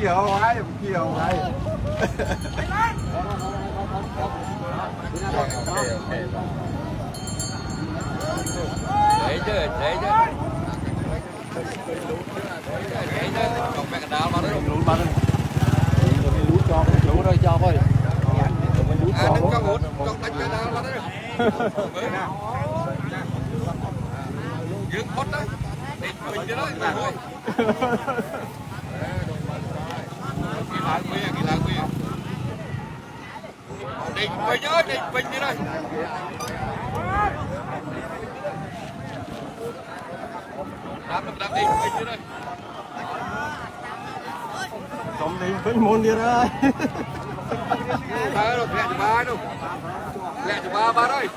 kia hậu ai kia hậu ai thế chứ còn mẹ đào mà đấy lún mà lún rồi cho thôi đừng cho ngút con đánh mẹ đào mà đấy dừng hốt đấy mình chứ đấy thôi kỳ lạ nguy định mình nhớ định mình đi đây đám định mình đi đây không đi với môn đi ra đâu lẹ cho ba đâu lẹ cho ba đây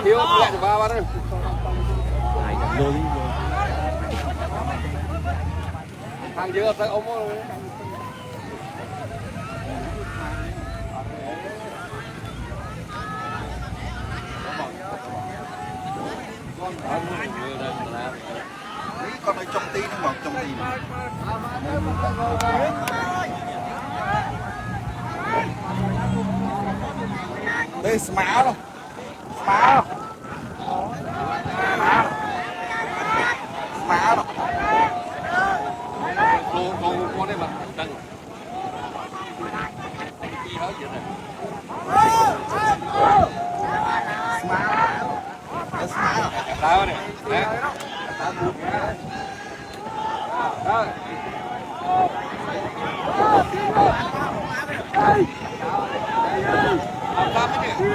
thiếu lẹ cho ba đây thằng dưới tới ống rồi con ở trong tí nó mọc trong tí đây smart đâu smart đâu con đây mà đừng gì hết vậy này smart đâu này nè đó làm cái gì